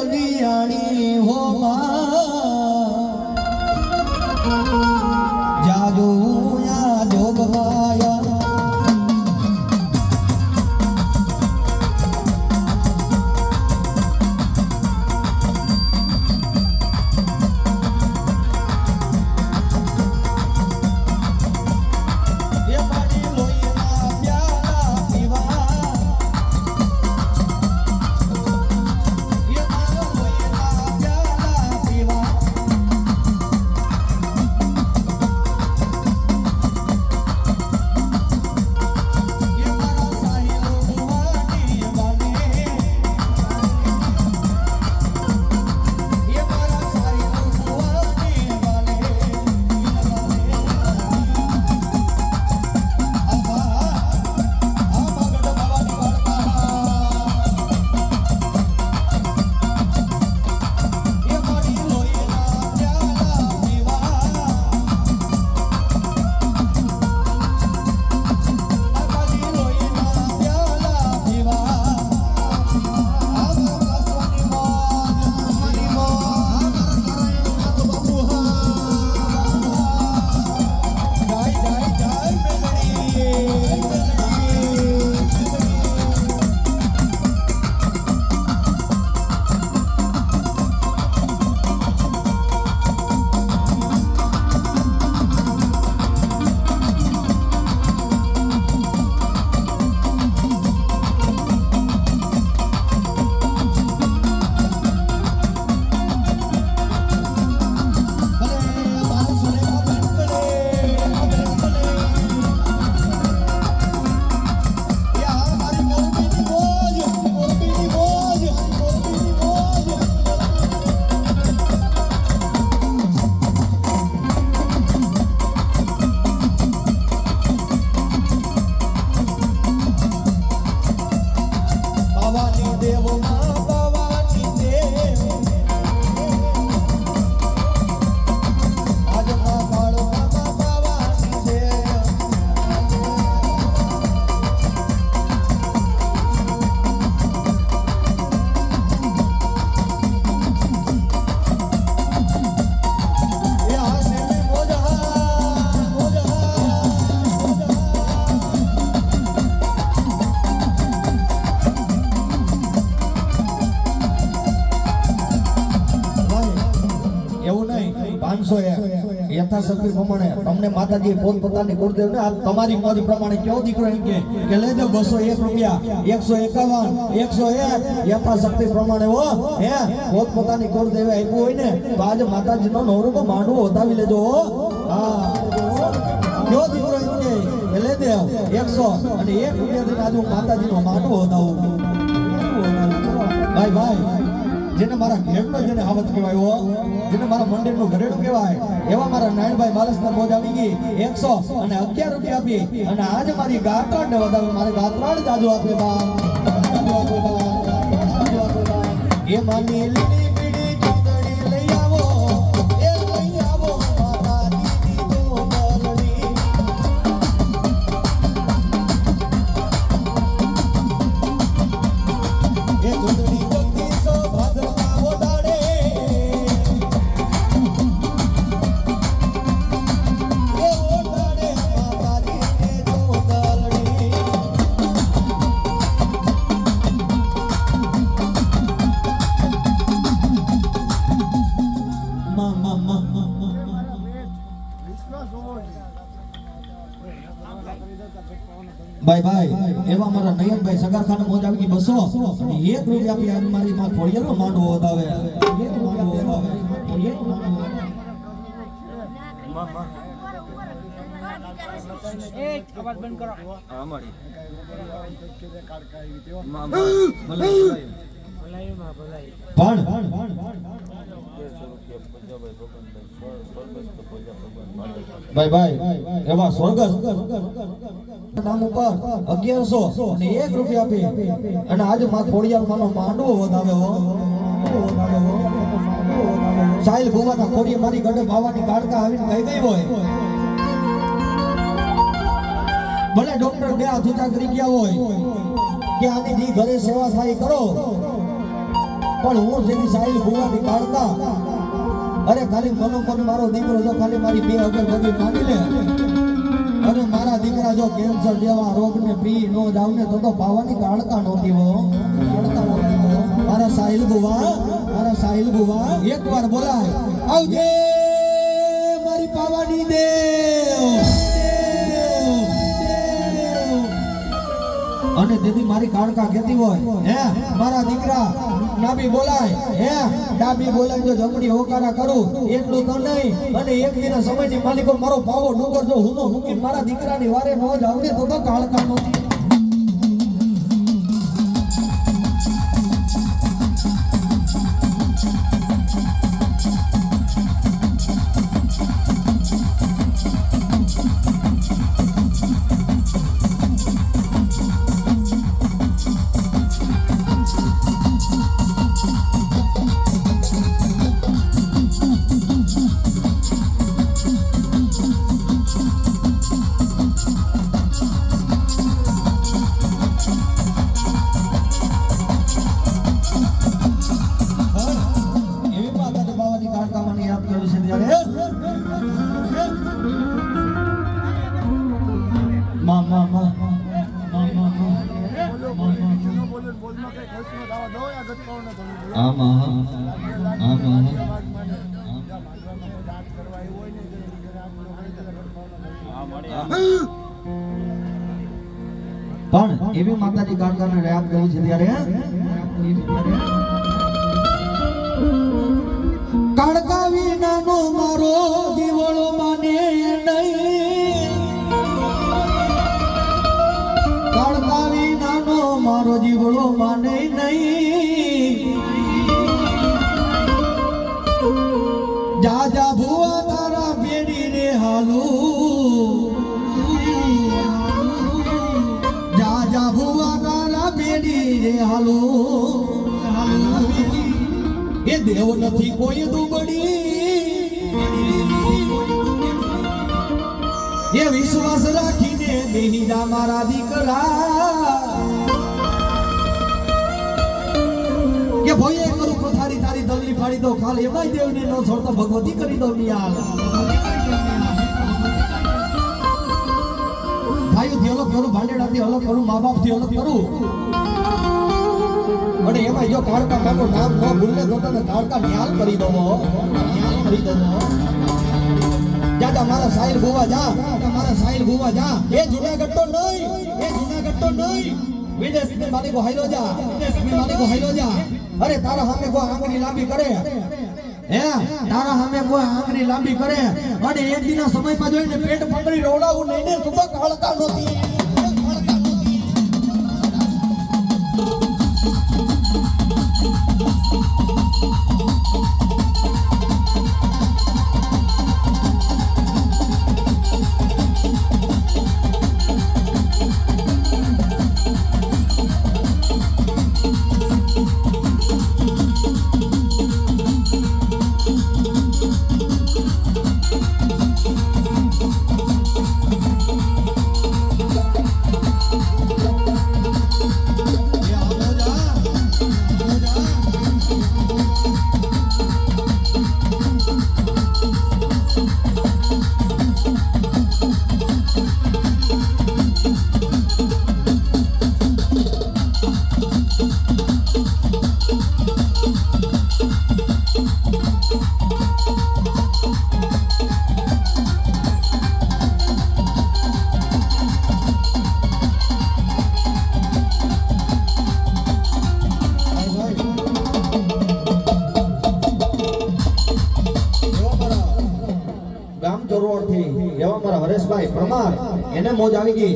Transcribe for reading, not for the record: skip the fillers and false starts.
અગિયાણી હો માં જાજો યા જોગવાયા યથાશક્તિ પ્રમાણે તમને માતાજી પોતપોતાની કુળદેવ ને તમારી મોજ પ્રમાણે કેવો દીકરો એમ કે લઈ દો 201 રૂપિયા 151 101 યથાશક્તિ પ્રમાણે હો હે પોતપોતાની કુળદેવે આપ્યું હોય ને તો આજે માતાજીનો નવરૂપ માંડવો વધાવી લેજો હો હા કેવો દીકરો એમ કે લઈ દે 100 અને 1 રૂપિયાથી આજે હું માતાજીનો માંડવો વધાવું ભાઈ જેને મારા ઘેરનો જેને આવત કહેવાય હો જેને મારા મંદિરનું ઘરેડું કહેવાય એવા મારા નારાયણભાઈ માલસના મોજ આવી ગઈ 100 અને 11 રૂપિયા આપી અને આજે મારી ગાત્રાણ ને વધારે મારે ગાત્રાણ જાજુ આપે બા એ માની લીલી પીડી ચૂંદડી લઈ આવો એ લઈ આવો માતાજીની ચૂંદડી એ ચૂંદડી ભાઈ એવા મારા નયનભાઈ સગાખાને મોજ આવી ગઈ 200 અને 1 રૂપિયા આપી આજે મારી માં થોડીનો માંડવો વધાવે અવાજ બંધ કરો અમારી ભાઈ એવા સ્વર્ગસ્થ નામ ઉપર 1100 અને 1 રૂપિયા આપી અને આજે માં ખોડિયાર માનો માંડવો વધાવે હો સાઈલ ભુવાના ખોડિયા મારી ગડે ભાવાની કાડકા આવીને કહી ગઈ હોય ભલે ડોક્ટર બે હાથ ઊંચા કરી ગયા હોય કે આની જે ઘરે સેવા થાય કરો પણ હું જેની સાહિલ ભુવાની કાઢતા અરે ખાલી મનોમન મારો દીકરો જો ખાલી મારી બે અગરબત્તી માંગી લે અને મારા દીકરા જો કેન્સર જેવા રોગને પી નો જાવ ને તો પાવાની કાઢતા નહોતી હો મારા સાહિલ ભુવા એકવાર બોલાય આવજે મારી પાવાની દેવ અને તેથી મારી કાળકા કહેતી હોય હે મારા દીકરા ડાબી બોલાય હે ડાબી બોલાય તો જમણી હોકારા કરું એટલું તો નહીં અને એક દિન સમયની માલિકો મારો પાવો ડુંગર જો હું મૂકી મારા દીકરાની વારે ન જાવ ને તો કાળકા નહોતી પણ એવી માતાજી કાળકાને યાદ કરવું છે ત્યારે કાળકા વિનાનો મારો દીવડો માને નહીં કાળકા વિનાનો મારો દીવડો માને નહીં જા જા ભુવા તારા બેડી રે હાલું જા ભુવા તારા બેડી રે હાલો એ દેવ નથી કોઈ દુબડી એ વિશ્વાસ રાખીને બેહી જા મારા દીકરા કે ભોયે કરું પથારી તારી દલની ફાડી દો ખાલ એમાંય દેવને ન છોડતો ભગવતી કરી દો નિયાલ ભાઈઓ થી અલગ કરું ભાંડેડા થી અલગ કરું મા બાપ થી અલગ કરું અને એમાં જો કાળકા માનું નામ ન ભૂલે તો તને કાળકા ન્યાલ કરી દો જા મારા સાહિલ ભુવા જા એ જુનાગઢ તો નહીં વિદેશ ની માલિકો હાઈલો જા અરે તારા સામે કોઈ આંગળી લાંબી કરે હે તારા સામે કોઈ આંગળી લાંબી કરે અને એક દિના સમયમાં જોઈને પેટ પકડી રોડાવું નહીં ને તું તો કાળકા નહોતી ગામ ચોરવાડ થી એવા મારા હરેશભાઈ પરમાર એને મોજ આવી ગઈ